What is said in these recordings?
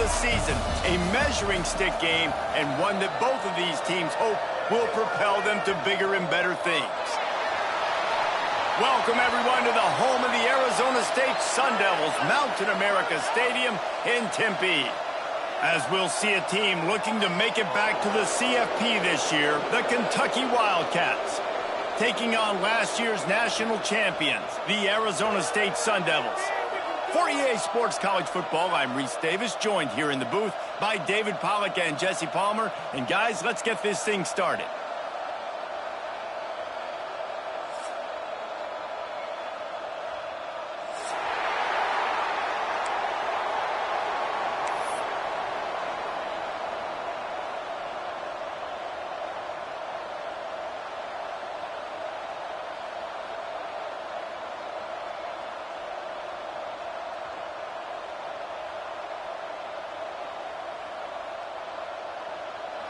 the season, a measuring stick game, and one that both of these teams hope will propel them to bigger and better things. Welcome, everyone, to the home of the Arizona State Sun Devils, Mountain America Stadium in Tempe. As we'll see a team looking to make it back to the CFP this year, the Kentucky Wildcats, taking on last year's national champions, the Arizona State Sun Devils. For EA Sports College Football, I'm Reese Davis, joined here in the booth by David Pollack and Jesse Palmer. And guys, let's get this thing started.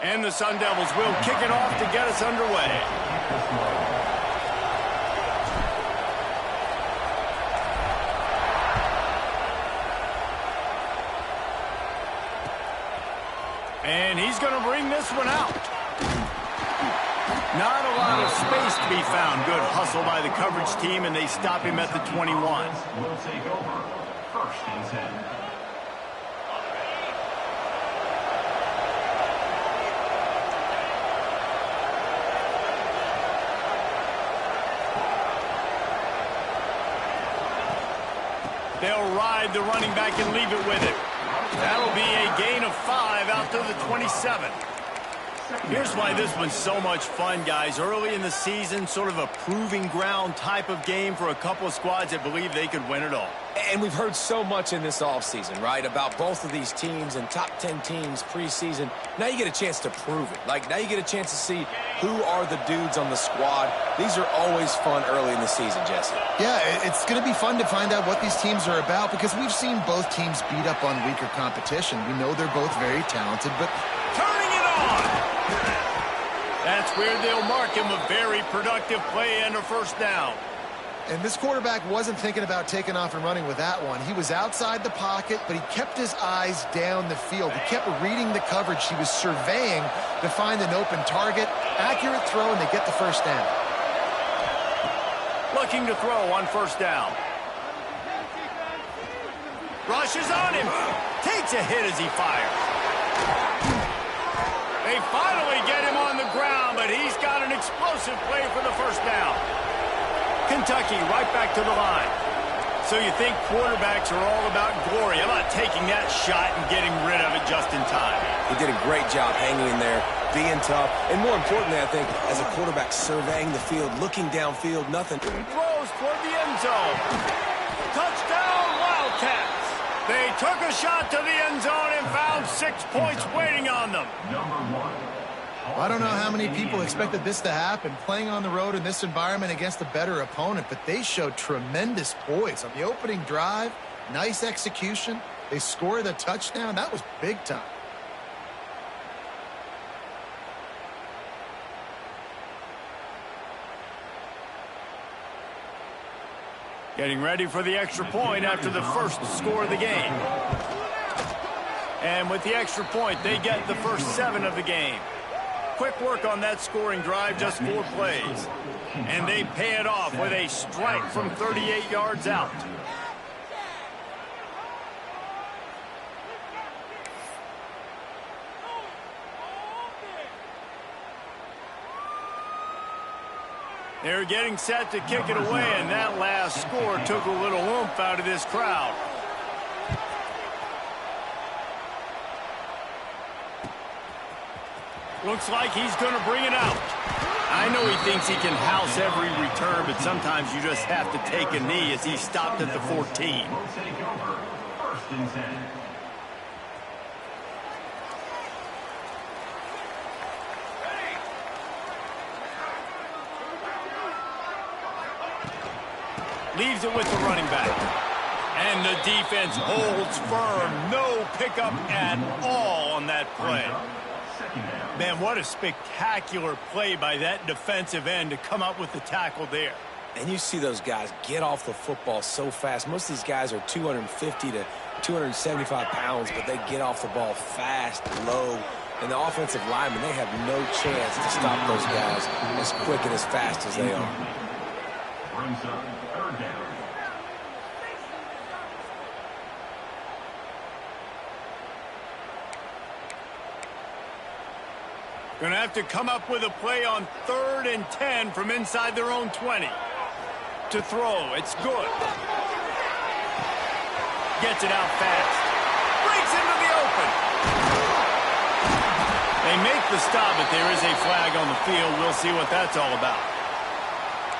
And the Sun Devils will kick it off to get us underway. And he's going to bring this one out. Not a lot of space to be found. Good hustle by the coverage team, and they stop him at the 21. Will take over. First and 10. They'll ride the running back and leave it with it. That'll be a gain of 5 out to the 27. Here's why this one's so much fun, guys. Early in the season, sort of a proving ground type of game for a couple of squads that believe they could win it all. And we've heard so much in this offseason, right, about both of these teams and top 10 teams preseason. Now you get a chance to prove it. Like, now you get a chance to see who are the dudes on the squad. These are always fun early in the season, Jesse. Yeah, it's going to be fun to find out what these teams are about because we've seen both teams beat up on weaker competition. We know they're both very talented, but... Turning it on! That's where they'll mark him a very productive play and a first down. And this quarterback wasn't thinking about taking off and running with that one. He was outside the pocket, but he kept his eyes down the field. He kept reading the coverage. He was surveying to find an open target. Accurate throw, and they get the first down. Looking to throw on first down. Rushes on him. Takes a hit as he fires. They finally get him on the ground, but he's got an explosive play for the first down. Kentucky right back to the line. So you think quarterbacks are all about glory, about taking that shot and getting rid of it just in time. He did a great job hanging in there, being tough, and more importantly, I think, as a quarterback surveying the field, looking downfield, nothing. Throws toward the end zone. Touchdown, Wildcats. They took a shot to the end zone and found 6 points waiting on them. Number 1. I don't know how many people expected this to happen, playing on the road in this environment against a better opponent, but they showed tremendous poise on the opening drive. Nice execution. They scored a touchdown. That was big time. Getting ready for the extra point after the first score of the game. And with the extra point, they get the first 7 of the game. Quick work on that scoring drive, just 4 plays. And they pay it off with a strike from 38 yards out. They're getting set to kick it away, and that last score took a little oomph out of this crowd. Looks like he's going to bring it out. I know he thinks he can house every return, but sometimes you just have to take a knee as he stopped at the 14. Will take over. First and 10. Leaves it with the running back. And the defense holds firm. No pickup at all on that play. Man, what a spectacular play by that defensive end to come up with the tackle there. And you see those guys get off the football so fast. Most of these guys are 250 to 275 pounds, but they get off the ball fast, low, and the offensive linemen, they have no chance to stop those guys as quick and as fast as they are. Brings up third down. Going to have to come up with a play on 3rd and 10 from inside their own 20. To throw, it's good. Gets it out fast. Breaks into the open. They make the stop, but there is a flag on the field. We'll see what that's all about.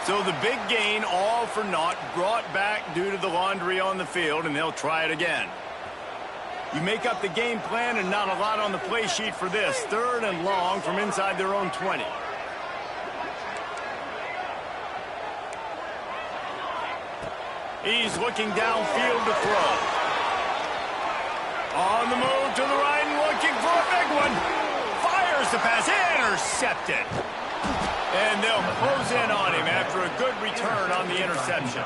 So the big gain, all for naught, brought back due to the laundry on the field, and they'll try it again. You make up the game plan and not a lot on the play sheet for this. 3rd and long from inside their own 20. He's looking downfield to throw. On the move to the right and looking for a big one. Fires the pass, intercepted. And they'll close in on him after a good return on the interception.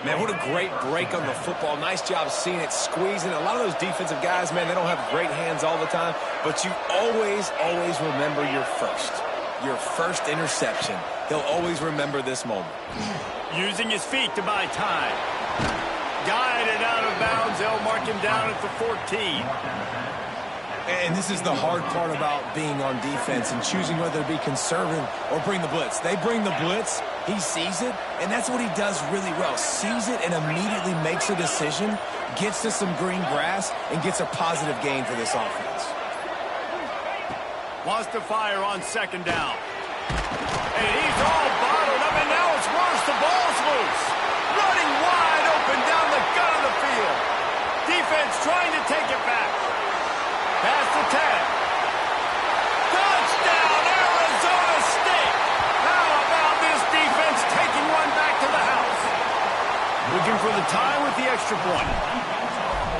Man, what a great break on the football. Nice job seeing it, squeezing. A lot of those defensive guys, man, they don't have great hands all the time, but you always remember your first interception. He'll always remember this moment. Using his feet to buy time. Guided out of bounds. They'll mark him down at the 14. And this is the hard part about being on defense and choosing whether to be conservative or bring the blitz. They bring the blitz, he sees it, and that's what he does really well. Sees it and immediately makes a decision, gets to some green grass, and gets a positive gain for this offense. Wants to fire on 2nd down. And he's all bottled up, and now it's worse. The ball's loose. Running wide open down the gut of the field. Defense trying to take it back. Past the 10. Touchdown, Arizona State. How about this defense taking one back to the house? Looking for the tie with the extra point.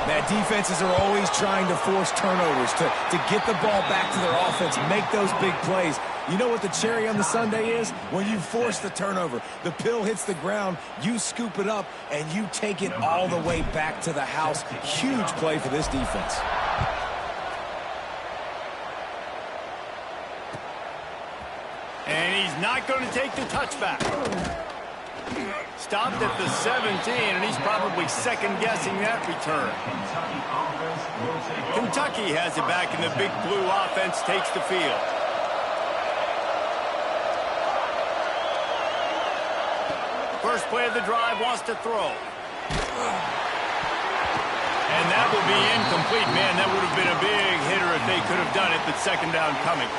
Man, defenses are always trying to force turnovers, to get the ball back to their offense, make those big plays. You know what the cherry on the sundae is? When you force the turnover, the pill hits the ground, you scoop it up, and you take it all the way back to the house. Huge play for this defense. And he's not going to take the touchback. Stopped at the 17, and he's probably second-guessing that return. Kentucky has it back, and the Big Blue offense takes the field. First play of the drive, wants to throw. And that will be incomplete. Man, that would have been a big hitter if they could have done it, but 2nd down coming.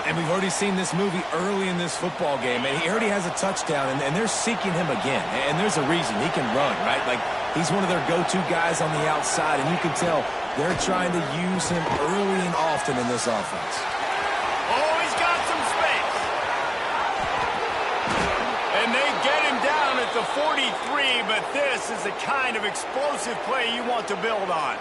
And we've already seen this movie early in this football game, and he already has a touchdown, and they're seeking him again. And there's a reason. He can run, right? Like, he's one of their go-to guys on the outside, and you can tell they're trying to use him early and often in this offense. Oh, he's got some space. And they get him down at the 43, but this is the kind of explosive play you want to build on.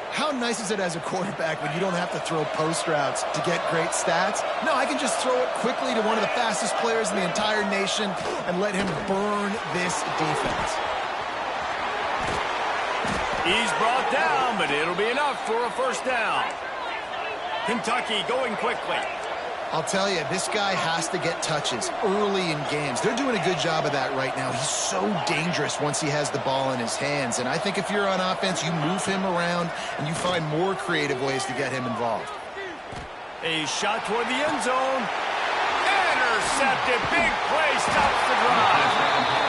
How nice is it as a quarterback when you don't have to throw post routes to get great stats? No, I can just throw it quickly to one of the fastest players in the entire nation and let him burn this defense. He's brought down, but it'll be enough for a 1st down. Kentucky going quickly. I'll tell you, this guy has to get touches early in games. They're doing a good job of that right now. He's so dangerous once he has the ball in his hands. And I think if you're on offense, you move him around and you find more creative ways to get him involved. A shot toward the end zone. Intercepted. Big play stops the drive.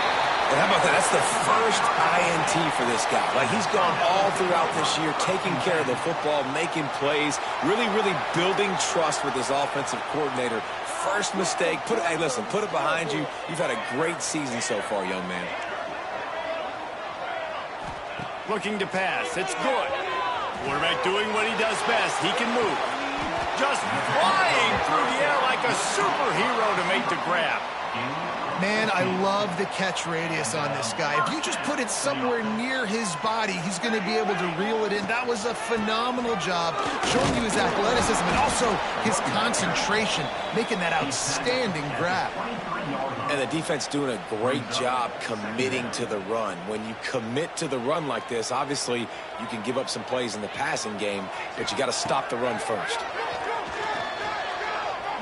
And how about that? That's the first INT for this guy. Like, he's gone all throughout this year, taking care of the football, making plays, really building trust with his offensive coordinator. First mistake, hey, listen, put it behind you. You've had a great season so far, young man. Looking to pass. It's good. Quarterback doing what he does best. He can move. Just flying through the air like a superhero to make the grab. Man, I love the catch radius on this guy. If you just put it somewhere near his body, he's going to be able to reel it in. That was a phenomenal job, showing you his athleticism and also his concentration, making that outstanding grab. And the defense doing a great job committing to the run. When you commit to the run like this, obviously you can give up some plays in the passing game, but you got to stop the run first.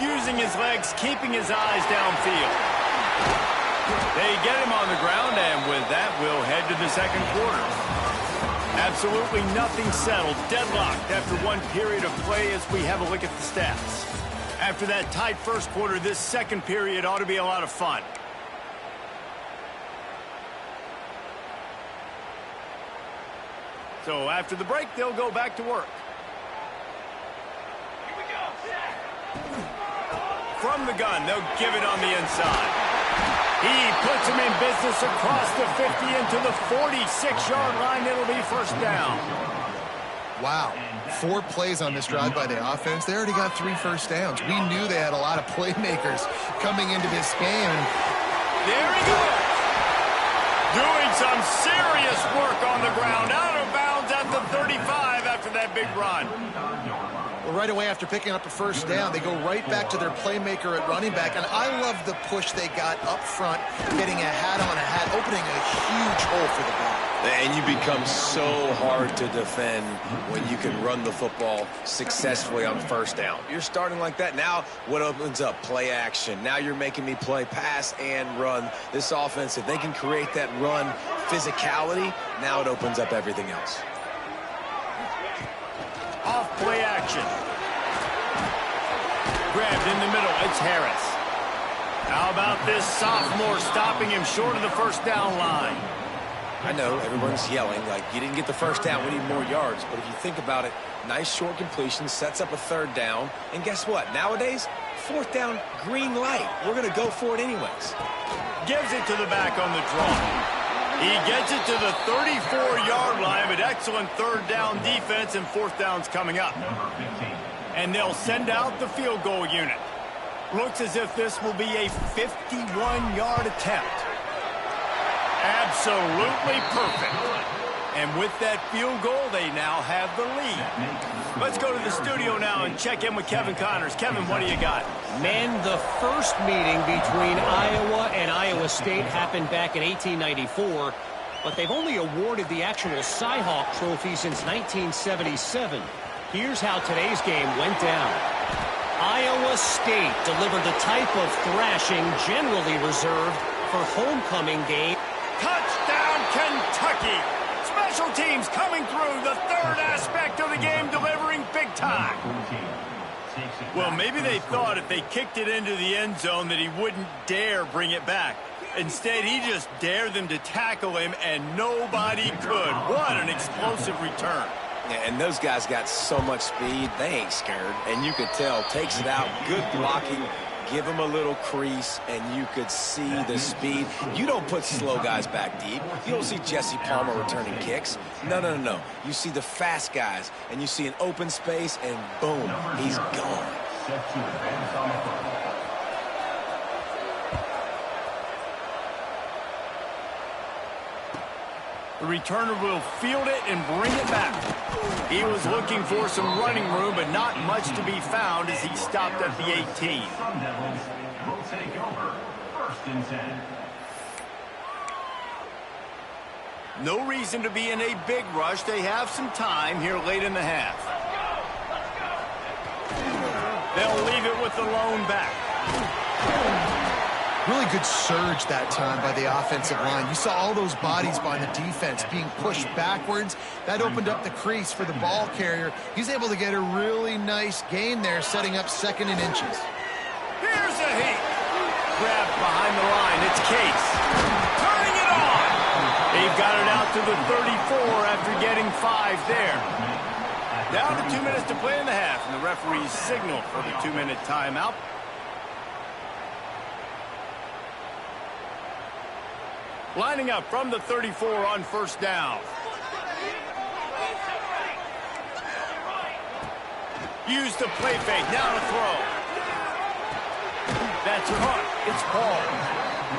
Using his legs, keeping his eyes downfield. They get him on the ground, and with that, we'll head to the second quarter. Absolutely nothing settled, deadlocked after one period of play as we have a look at the stats. After that tight first quarter, this second period ought to be a lot of fun. So after the break, they'll go back to work. Here we go. From the gun, they'll give it on the inside. He puts him in business across the 50 into the 46-yard line. It'll be first down. Wow. 4 plays on this drive by the offense. They already got 3 first downs. We knew they had a lot of playmakers coming into this game. There he goes. Doing some serious work on the ground. Out of bounds at the 35 after that big run. Well, right away after picking up a first down, they go right back to their playmaker at running back. And I love the push they got up front, getting a hat on a hat, opening a huge hole for the ball. And you become so hard to defend when you can run the football successfully on first down. You're starting like that. Now what opens up? Play action. Now you're making me play pass and run. This offense, if they can create that run physicality, now it opens up everything else. Off play action. Grabbed in the middle. It's Harris. How about this sophomore stopping him short of the first down line? I know everyone's yelling like you didn't get the first down, we need more yards. But if you think about it, nice short completion, sets up a third down. And guess what? Nowadays, fourth down, green light. We're going to go for it anyways. Gives it to the back on the draw. He gets it to the 34-yard line, but excellent third down defense, and fourth down's coming up. And they'll send out the field goal unit. Looks as if this will be a 51-yard attempt. Absolutely perfect. And with that field goal, they now have the lead. Let's go to the studio now and check in with Kevin Connors. Kevin, what do you got? Man, the first meeting between Iowa and Iowa State happened back in 1894, but they've only awarded the actual Cy-Hawk trophy since 1977. Here's how today's game went down. Iowa State delivered the type of thrashing generally reserved for homecoming game. Touchdown, Kentucky! Special teams coming through, the third aspect of the game, delivering big time. Well, maybe they thought if they kicked it into the end zone that he wouldn't dare bring it back. Instead, he just dared them to tackle him, and nobody could. What an explosive return. Yeah, and those guys got so much speed, they ain't scared. And you could tell, takes it out, good blocking, give him a little crease, and you could see the speed. You don't put slow guys back deep. You don't see Jesse Palmer returning kicks. No, no, no, no. You see the fast guys, and you see an open space, and boom, he's gone. The returner will field it and bring it back. He was looking for some running room, but not much to be found as he stopped at the 18. Sun Devils will take over 1st and 10. No reason to be in a big rush. They have some time here late in the half. They'll leave it with the lone back. Really good surge that time by the offensive line. You saw all those bodies by the defense being pushed backwards. That opened up the crease for the ball carrier. He's able to get a really nice gain there, setting up 2nd and inches. Here's a heat. Grabbed behind the line. It's Case. Turning it on. They've got it out to the 34 after getting 5 there. Down to 2 minutes to play in the half, and the referees signal for the 2-minute timeout. Lining up from the 34 on first down. Use the play fake. Now to throw. That's Hunt. It's called.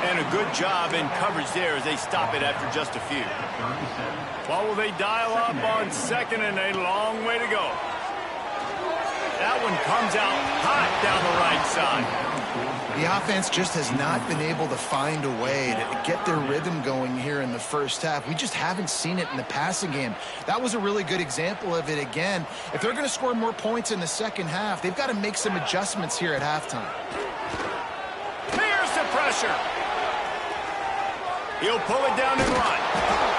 And a good job in coverage there as they stop it after just a few. Well, will they dial up on second and a long way to go? That one comes out hot down the right side. The offense just has not been able to find a way to get their rhythm going here in the first half. We just haven't seen it in the passing game. That was a really good example of it again. If they're going to score more points in the second half, they've got to make some adjustments here at halftime. Here's the pressure. He'll pull it down and run.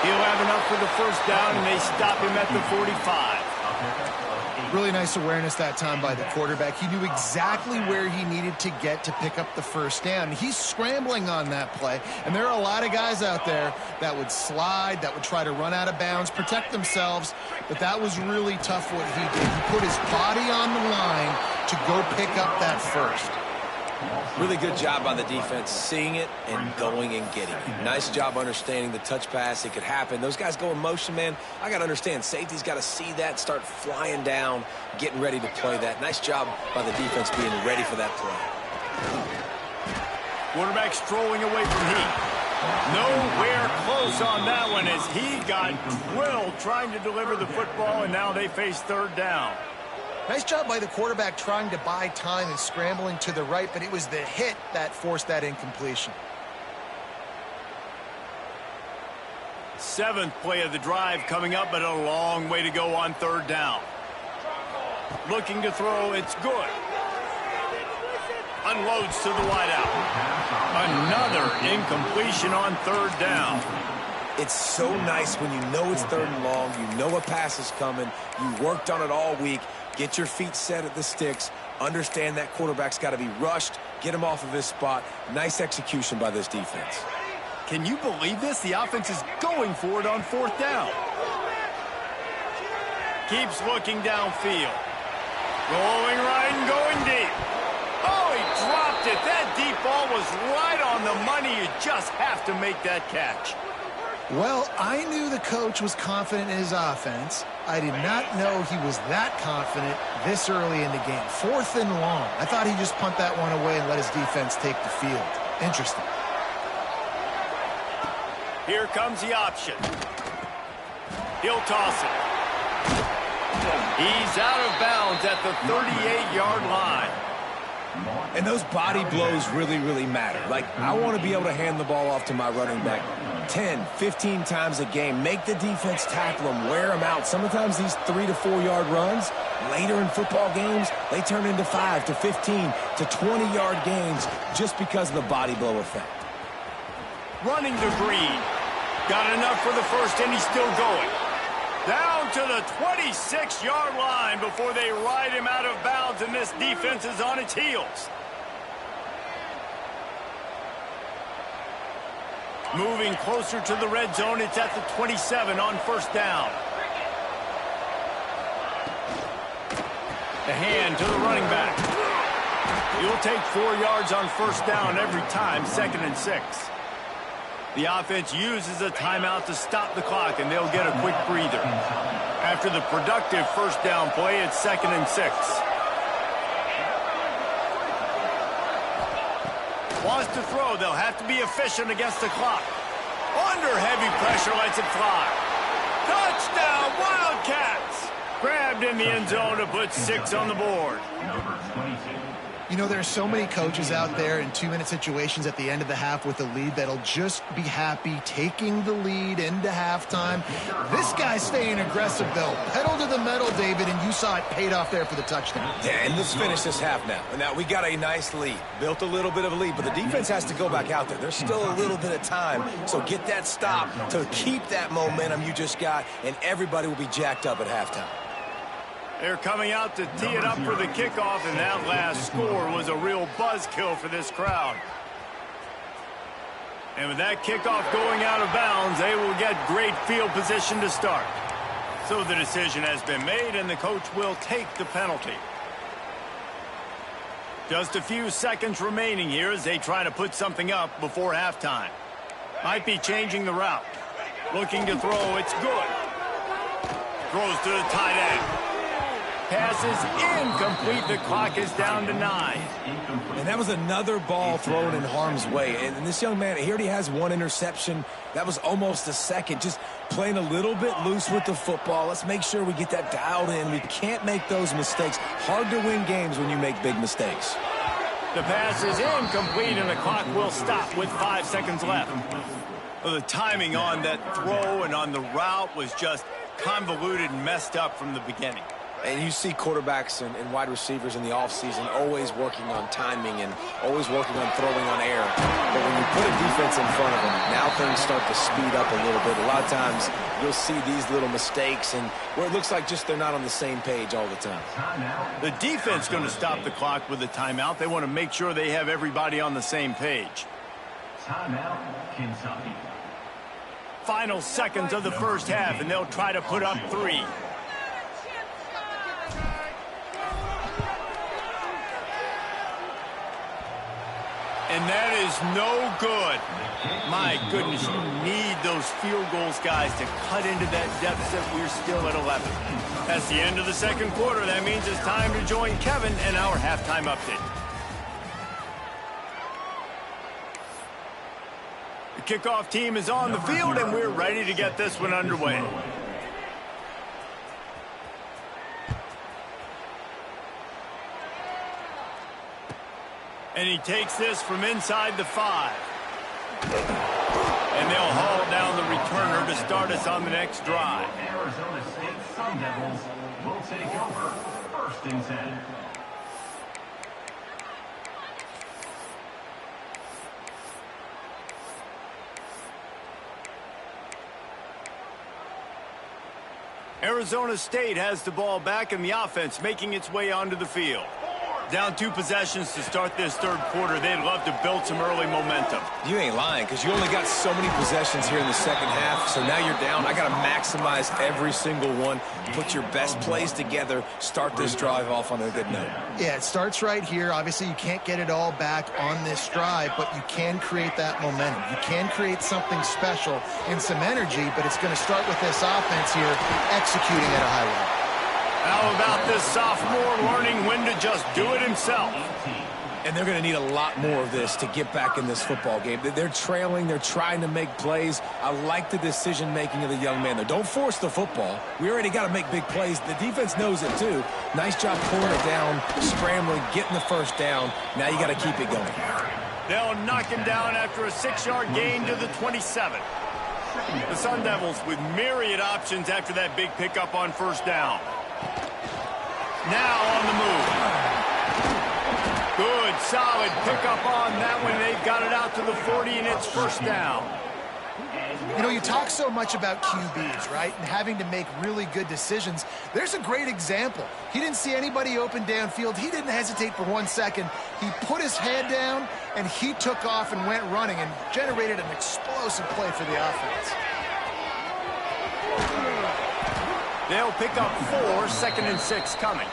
He'll have enough for the first down, and they stop him at the 45. Really nice awareness that time by the quarterback. He knew exactly where he needed to get to pick up the first down. He's scrambling on that play, and there are a lot of guys out there that would slide, that would try to run out of bounds, protect themselves, but that was really tough what he did. He put his body on the line to go pick up that first. Really good job by the defense, seeing it and going and getting it. Nice job understanding the touch pass. It could happen. Those guys go in motion, man. I got to understand, safety's got to see that, start flying down, getting ready to play that. Nice job by the defense being ready for that play. Quarterback strolling away from Heath. Nowhere close on that one as he got drilled trying to deliver the football, and now they face third down. Nice job by the quarterback trying to buy time and scrambling to the right, but it was the hit that forced that incompletion. Seventh play of the drive coming up, but a long way to go on third down. Looking to throw, it's good. Unloads to the wideout. Another incompletion on third down. It's so nice when you know it's third and long, you know a pass is coming, you worked on it all week, get your feet set at the sticks, understand that quarterback's got to be rushed, get him off of his spot. Nice execution by this defense. Can you believe this? The offense is going for it on fourth down. Keeps looking downfield. Rolling right and going deep. Oh, he dropped it. That deep ball was right on the money. You just have to make that catch. Well, I knew the coach was confident in his offense. I did not know he was that confident this early in the game. Fourth and long. I thought he'd just punt that one away and let his defense take the field. Interesting. Here comes the option. He'll toss it. He's out of bounds at the 38-yard line. And those body blows really, really matter. Like, I want to be able to hand the ball off to my running back 10, 15 times a game. Make the defense tackle them, wear them out. Sometimes these 3 to 4 yard runs, later in football games, they turn into 5 to 15 to 20 yard gains just because of the body blow effect. Running to Green. Got enough for the first, and he's still going. Down to the 26-yard line before they ride him out of bounds, and this defense is on its heels. Moving closer to the red zone, it's at the 27 on first down. The hand to the running back. He'll take 4 yards on first down every time, 2nd and 6. The offense uses a timeout to stop the clock, and they'll get a quick breather. After the productive first down play, it's 2nd and 6. Wants to throw. They'll have to be efficient against the clock. Under heavy pressure, lets it fly. Touchdown, Wildcats! Grabbed in the end zone to put 6 on the board. You know, there are so many coaches out there in 2-minute situations at the end of the half with a lead that'll just be happy taking the lead into halftime. This guy's staying aggressive, though. Pedal to the metal, David, and you saw it paid off there for the touchdown. Yeah, and let's finish this half now. Now, we got a nice lead. Built a little bit of a lead, but the defense has to go back out there. There's still a little bit of time, so get that stop to keep that momentum you just got, and everybody will be jacked up at halftime. They're coming out to tee it up for the kickoff, and that last score was a real buzzkill for this crowd. And with that kickoff going out of bounds, they will get great field position to start. So the decision has been made, and the coach will take the penalty. Just a few seconds remaining here as they try to put something up before halftime. Might be changing the route. Looking to throw, it's good. Throws to the tight end. pass is incomplete. The clock is down to 9. And that was another ball thrown in harm's way. And this young man, he already has one interception. That was almost a second. Just playing a little bit loose with the football. Let's make sure we get that dialed in. We can't make those mistakes. Hard to win games when you make big mistakes. The pass is incomplete, and the clock will stop with 5 seconds left. Well, the timing on that throw and on the route was just convoluted and messed up from the beginning. And you see quarterbacks and wide receivers in the offseason always working on timing and always working on throwing on air. But when you put a defense in front of them, now things start to speed up a little bit. A lot of times you'll see these little mistakes and where it looks like just they're not on the same page all the time. The defense going to stop the clock with a timeout. They want to make sure they have everybody on the same page. Timeout, Kentucky. Final seconds of the first half, and they'll try to put up 3. And that is no good. My goodness, you need those field goals, guys, to cut into that deficit. We're still at 11. That's the end of the second quarter. That means it's time to join Kevin and our halftime update. The kickoff team is on the field, and we're ready to get this one underway. And he takes this from inside the 5. And they'll haul down the returner to start us on the next drive. Arizona State Sun Devils will take over 1st and 10. Arizona State has the ball back in the offense, making its way onto the field. Down 2 possessions to start this third quarter. They'd love to build some early momentum. You ain't lying because you only got so many possessions here in the second half. So now you're down. I got to maximize every single one. Put your best plays together. Start this drive off on a good note. Yeah, it starts right here. Obviously, you can't get it all back on this drive, but you can create that momentum. You can create something special and some energy, but it's going to start with this offense here executing at a high level. How about this sophomore learning when to just do it himself? And they're going to need a lot more of this to get back in this football game. They're trailing. They're trying to make plays. I like the decision-making of the young man, though. Don't force the football. We already got to make big plays. The defense knows it, too. Nice job pulling it down, scrambling, getting the first down. Now you got to keep it going. They'll knock him down after a 6-yard gain to the 27. The Sun Devils with myriad options after that big pickup on first down. Now on the move. Good, solid pickup on that one. They've got it out to the 40, and it's first down. You know, you talk so much about QBs, right, and having to make really good decisions. There's a great example. He didn't see anybody open downfield. He didn't hesitate for 1 second. He put his head down, and he took off and went running and generated an explosive play for the offense. They'll pick up 4, 2nd and 6 coming.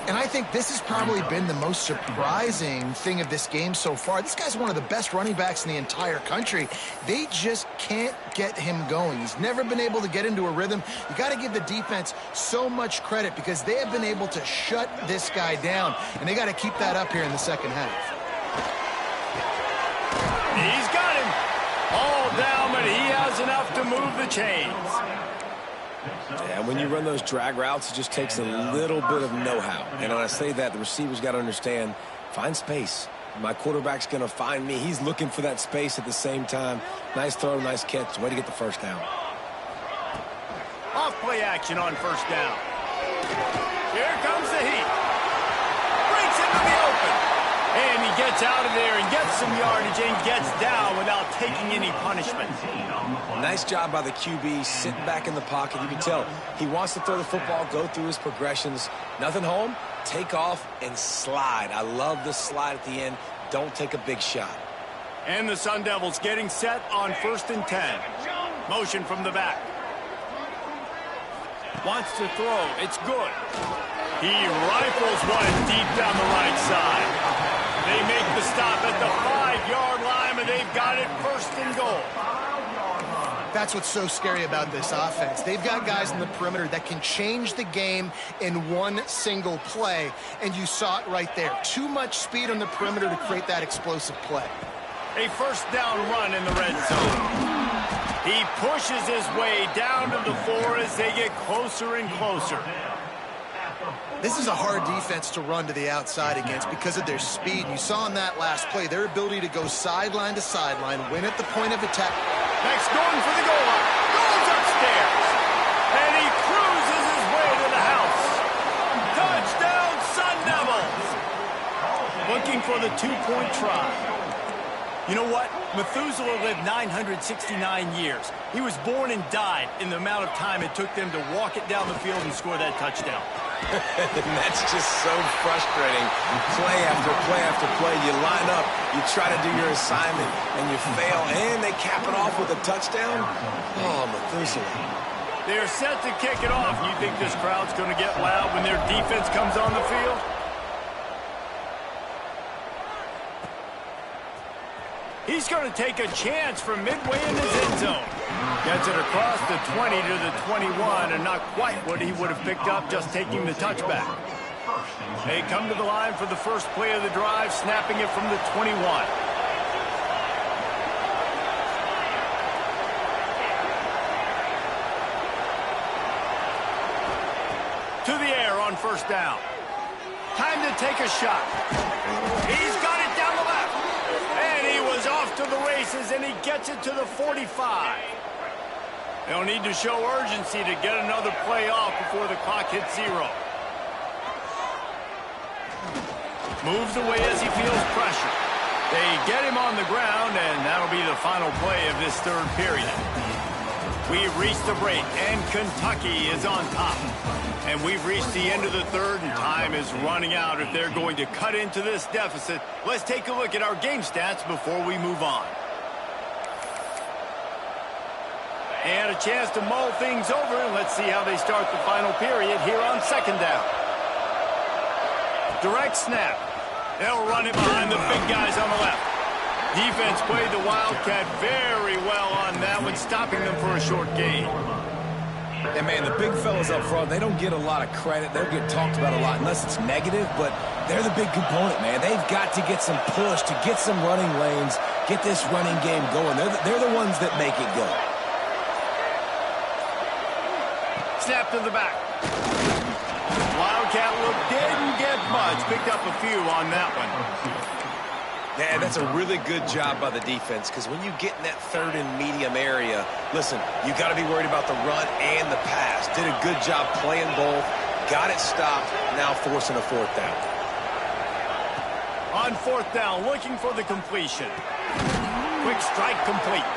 And I think this has probably been the most surprising thing of this game so far. This guy's one of the best running backs in the entire country. They just can't get him going. He's never been able to get into a rhythm. You got to give the defense so much credit because they have been able to shut this guy down, and they got to keep that up here in the second half. He's got him all down, but he has enough to move the chains. Yeah, when you run those drag routes, it just takes a little bit of know-how. And when I say that, the receiver's got to understand, find space. My quarterback's going to find me. He's looking for that space at the same time. Nice throw, nice catch. Way to get the first down. Off play action on first down. Here comes the heat. Breaks into the open. And he gets out of there and gets some yardage and gets down without taking any punishment. Nice job by the QB, sitting back in the pocket. You can tell he wants to throw the football, go through his progressions. Nothing home, take off, and slide. I love the slide at the end. Don't take a big shot. And the Sun Devils getting set on 1st and 10. Motion from the back. Wants to throw. It's good. He rifles one deep down the right side. They make the stop at the 5-yard line, and they've got it 1st and goal. That's what's so scary about this offense. They've got guys in the perimeter that can change the game in one single play, and you saw it right there. Too much speed on the perimeter to create that explosive play. A first down run in the red zone. He pushes his way down to the floor as they get closer and closer. This is a hard defense to run to the outside against because of their speed. You saw in that last play their ability to go sideline to sideline, win at the point of attack. Next, going for the goal line. Goes upstairs. And he cruises his way to the house. Touchdown, Sun Devils. Looking for the two-point try. You know what? Methuselah lived 969 years. He was born and died in the amount of time it took them to walk it down the field and score that touchdown. That's just so frustrating. Play after play after play. You line up, you try to do your assignment, and you fail, and they cap it off with a touchdown? Oh, Methuselah. They're set to kick it off. You think this crowd's going to get loud when their defense comes on the field? He's going to take a chance from midway in his end zone. Gets it across the 20 to the 21, and not quite what he would have picked up just taking the touchback. They come to the line for the first play of the drive, snapping it from the 21. To the air on first down. Time to take a shot. He's got it down the left. And he was off to the races, and he gets it to the 45. They'll need to show urgency to get another play off before the clock hits 0. Moves away as he feels pressure. They get him on the ground, and that'll be the final play of this third period. We've reached the break, and Kentucky is on top. And we've reached the end of the third, and time is running out if they're going to cut into this deficit. Let's take a look at our game stats before we move on. And a chance to mull things over, and let's see how they start the final period here on second down. Direct snap. They'll run it behind the big guys on the left. Defense played the Wildcat very well on that one, stopping them for a short gain. And, man, the big fellas up front, they don't get a lot of credit. They'll get talked about a lot unless it's negative, but they're the big component, man. They've got to get some push, to get some running lanes, get this running game going. They're the ones that make it go. Snap to the back. Wildcat look didn't get much. Picked up a few on that one. Yeah, that's a really good job by the defense, because when you get in that third and medium area, listen, you got to be worried about the run and the pass. Did a good job playing both, got it stopped, now forcing a fourth down. On fourth down, looking for the completion. Quick strike complete.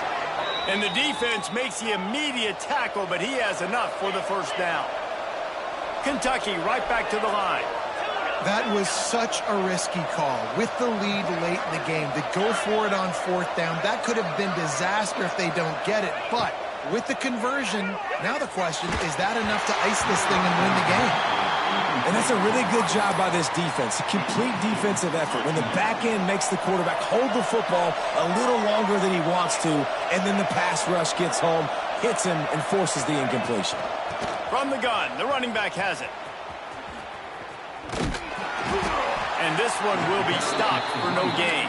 And the defense makes the immediate tackle, but he has enough for the first down. Kentucky right back to the line. That was such a risky call. With the lead late in the game, to go for it on fourth down, that could have been disaster if they don't get it. But with the conversion, now the question, is that enough to ice this thing and win the game? And that's a really good job by this defense, a complete defensive effort. When the back end makes the quarterback hold the football a little longer than he wants to, and then the pass rush gets home, hits him, and forces the incompletion. From the gun, the running back has it. And this one will be stopped for no gain.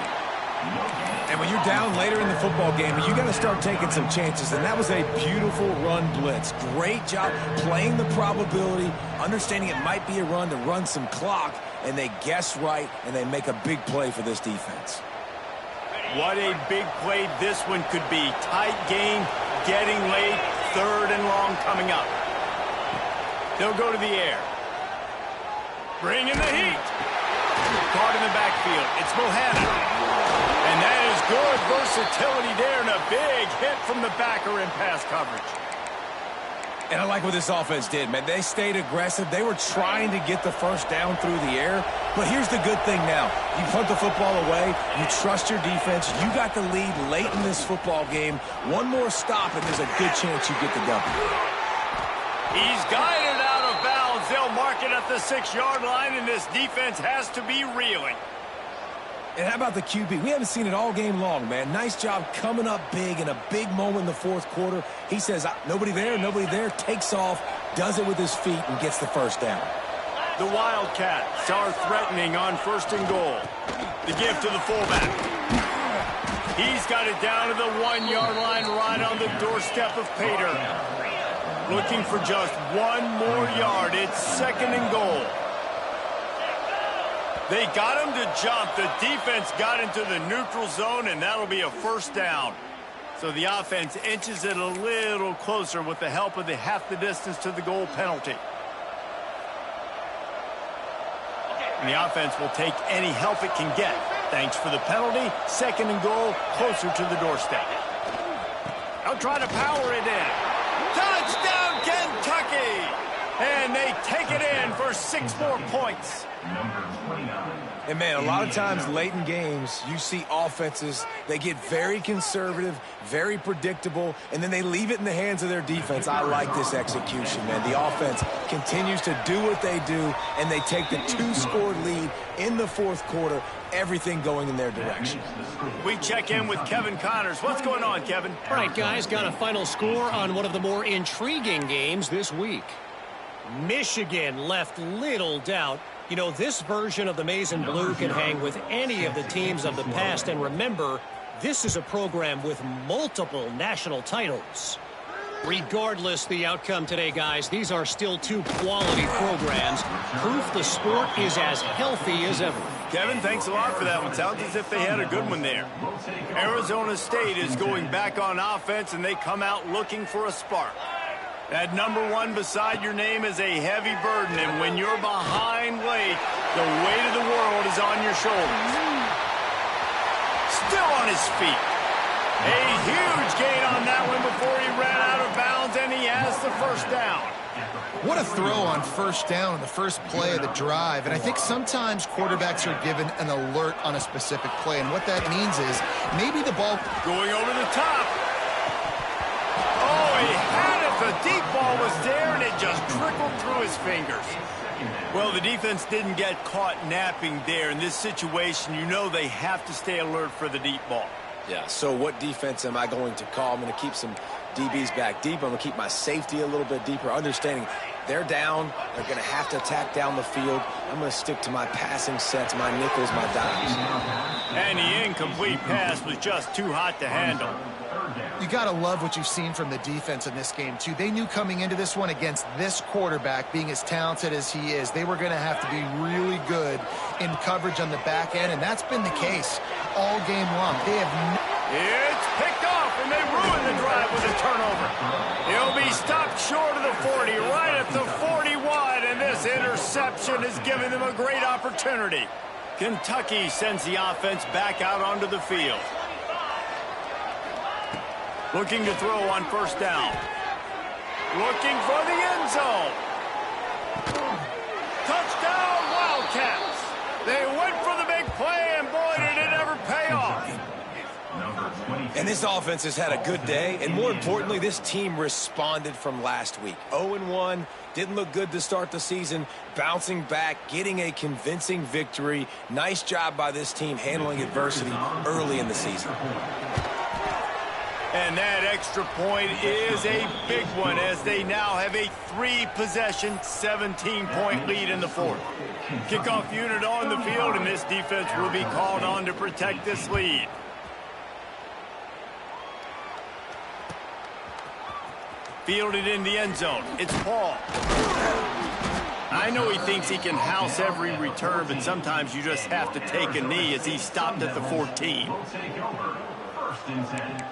And when you're down later in the football game, you got to start taking some chances. And that was a beautiful run blitz. Great job playing the probability, understanding it might be a run to run some clock, and they guess right, and they make a big play for this defense. What a big play this one could be. Tight game, getting late, third and long coming up. They'll go to the air. Bring in the heat. Caught in the backfield. It's Bohannon. And that is good versatility there, and a big hit from the backer in pass coverage. And I like what this offense did, man. They stayed aggressive. They were trying to get the first down through the air. But here's the good thing now. You punt the football away. You trust your defense. You got the lead late in this football game. One more stop, and there's a good chance you get the W. He's guided out of bounds. They'll mark it at the 6-yard line, and this defense has to be reeling. And how about the QB? We haven't seen it all game long, man. Nice job coming up big in a big moment in the fourth quarter. He says, nobody there, takes off, does it with his feet, and gets the first down. The Wildcats are threatening on 1st and goal. The give to the fullback. He's got it down to the 1-yard line right on the doorstep of Pater. Looking for just one more yard. It's 2nd and goal. They got him to jump. The defense got into the neutral zone, and that'll be a first down. So the offense inches it a little closer with the help of the half the distance to the goal penalty. And the offense will take any help it can get. Thanks for the penalty. 2nd and goal, closer to the doorstep. They'll try to power it in. Touchdown, Kentucky! And they take it in for 6 more points. And, man, a lot of times late in games, you see offenses, they get very conservative, very predictable, and then they leave it in the hands of their defense. I like this execution, man. The offense continues to do what they do, and they take the 2-score lead in the fourth quarter, everything going in their direction. We check in with Kevin Connors. What's going on, Kevin? All right, guys, got a final score on one of the more intriguing games this week. Michigan left little doubt. You know, this version of the Maize and Blue can hang with any of the teams of the past. And remember, this is a program with multiple national titles. Regardless the outcome today, guys, these are still 2 quality programs. Proof the sport is as healthy as ever. Kevin, thanks a lot for that one. Sounds as if they had a good one there. Arizona State is going back on offense, and they come out looking for a spark. That number 1 beside your name is a heavy burden, and when you're behind late, the weight of the world is on your shoulders. Still on his feet. A huge gain on that one before he ran out of bounds, and he has the first down. What a throw on first down on the first play of the drive. And I think sometimes quarterbacks are given an alert on a specific play, and what that means is maybe the ball going over the top. Oh, he had it. The deep ball was there, and it just trickled through his fingers. Well, the defense didn't get caught napping there. In this situation, you know they have to stay alert for the deep ball. Yeah, so what defense am I going to call? I'm going to keep some DBs back deep. I'm going to keep my safety a little bit deeper, understanding they're down. They're going to have to attack down the field. I'm going to stick to my passing sets, my nickels, my dimes. And the incomplete pass was just too hot to handle. You got to love what you've seen from the defense in this game, too. They knew coming into this one against this quarterback, being as talented as he is, they were going to have to be really good in coverage on the back end, and that's been the case all game long. It's picked off, and they ruined the drive with a turnover. He'll be stopped short of the 40, right at the 41, and this interception is giving them a great opportunity. Kentucky sends the offense back out onto the field. Looking to throw on first down. Looking for the end zone. Touchdown, Wildcats. They went for the big play, and boy, did it ever pay off. And this offense has had a good day, and more importantly, this team responded from last week. 0-1, didn't look good to start the season, bouncing back, getting a convincing victory. Nice job by this team handling adversity early in the season. And that extra point is a big one, as they now have a 3-possession, 17-point lead in the fourth. Kickoff unit on the field, and this defense will be called on to protect this lead. Fielded in the end zone. It's Paul. I know he thinks he can house every return, but sometimes you just have to take a knee, as he stopped at the 14. First and 10.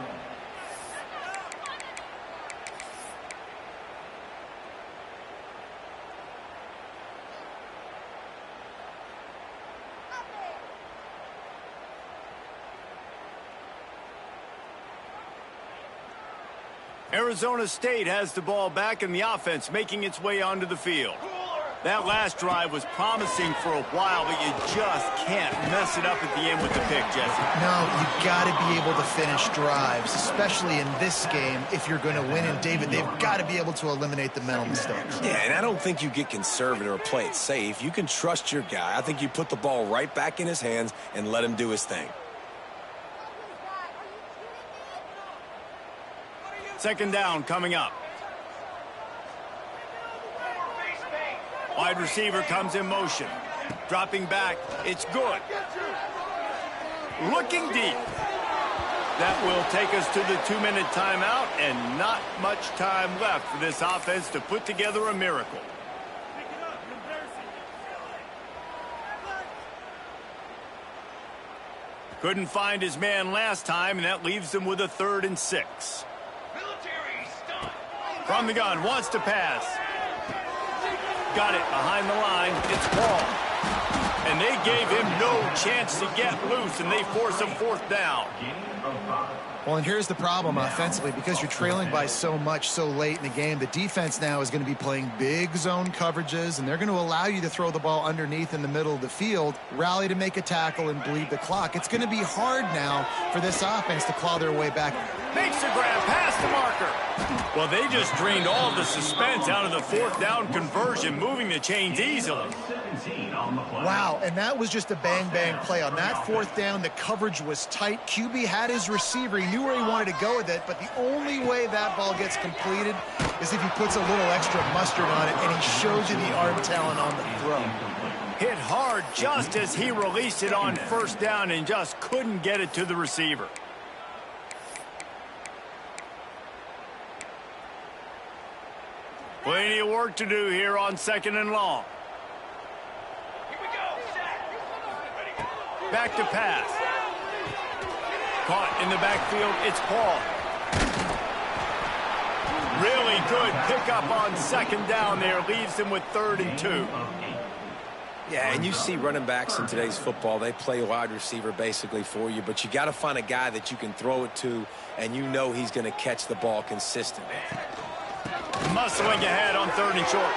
Arizona State has the ball back, and the offense making its way onto the field. That last drive was promising for a while, but you just can't mess it up at the end with the pick, Jesse. No, you got to be able to finish drives, especially in this game if you're going to win. And, David, they've got to be able to eliminate the mental mistakes. Yeah, and I don't think you get conservative or play it safe. You can trust your guy. I think you put the ball right back in his hands and let him do his thing. Second down coming up. Wide receiver comes in motion. Dropping back. It's good. Looking deep. That will take us to the 2-minute timeout, and not much time left for this offense to put together a miracle. Couldn't find his man last time, and that leaves them with a 3rd and 6. From the gun, wants to pass. Got it behind the line. It's Paul. And they gave him no chance to get loose, and they force a 4th down. Well, and here's the problem offensively. Because you're trailing by so much so late in the game, the defense now is going to be playing big zone coverages, and they're going to allow you to throw the ball underneath in the middle of the field, rally to make a tackle, and bleed the clock. It's going to be hard now for this offense to claw their way back. Makes the grab past the marker. Well, they just drained all the suspense out of the 4th down conversion, moving the chains easily. Wow, and that was just a bang-bang play. On that 4th down, the coverage was tight. QB had his receiver. He knew where he wanted to go with it, but the only way that ball gets completed is if he puts a little extra mustard on it, and he shows you the arm talent on the throw. Hit hard just as he released it on 1st down and just couldn't get it to the receiver. Plenty of work to do here on 2nd and long. Back to pass. Caught in the backfield, it's Paul. Really good pickup on 2nd down there. Leaves him with 3rd and 2. Yeah, and you see running backs in today's football, they play wide receiver basically for you, but you got to find a guy that you can throw it to, and you know he's going to catch the ball consistently. Muscling ahead on 3rd and short.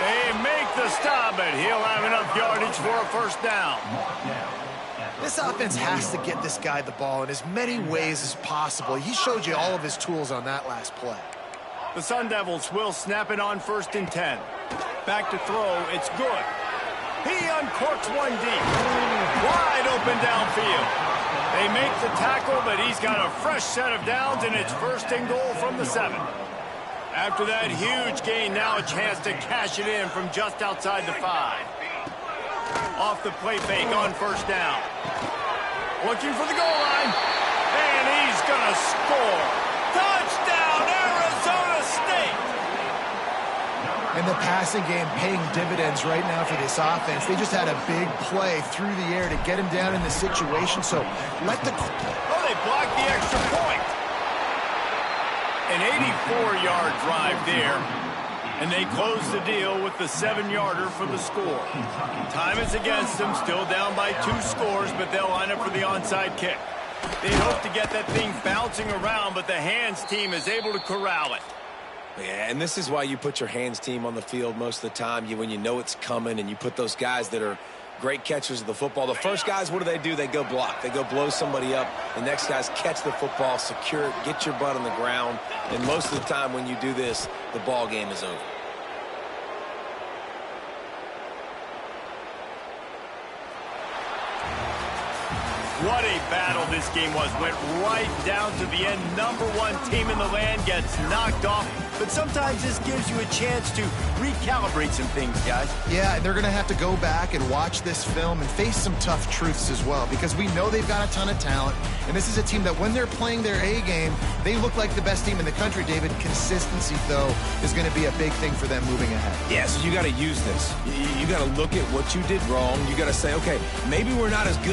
They make the stop, but he'll have enough yardage for a 1st down. This offense has to get this guy the ball in as many ways as possible. He showed you all of his tools on that last play. The Sun Devils will snap it on 1st and 10. Back to throw, it's good. He uncorks one deep. Wide open downfield. They make the tackle, but he's got a fresh set of downs, and it's 1st and goal from the 7. After that huge gain, now a chance to cash it in from just outside the 5. Off the play fake on 1st down. Looking for the goal line. And he's going to score. Touchdown, Arizona State! And the passing game paying dividends right now for this offense. They just had a big play through the air to get him down in the situation. So let the... Oh, they blocked the extra point. An 84-yard drive there. And they close the deal with the 7-yarder for the score. Time is against them, still down by 2 scores, but they'll line up for the onside kick. They hope to get that thing bouncing around, but the hands team is able to corral it. Yeah, and this is why you put your hands team on the field most of the time. When you know it's coming, and you put those guys that are great catchers of the football. The first guys, what do? They go block. They go blow somebody up. The next guys catch the football, secure it, get your butt on the ground. And most of the time when you do this, the ball game is over. What a battle this game was. Went right down to the end. Number 1 team in the land gets knocked off. But sometimes this gives you a chance to recalibrate some things, guys. Yeah, they're going to have to go back and watch this film and face some tough truths as well, because we know they've got a ton of talent. And this is a team that when they're playing their A game, they look like the best team in the country, David. Consistency, though, is going to be a big thing for them moving ahead. Yeah, so you got to use this. You got to look at what you did wrong. You got to say, okay, maybe we're not as good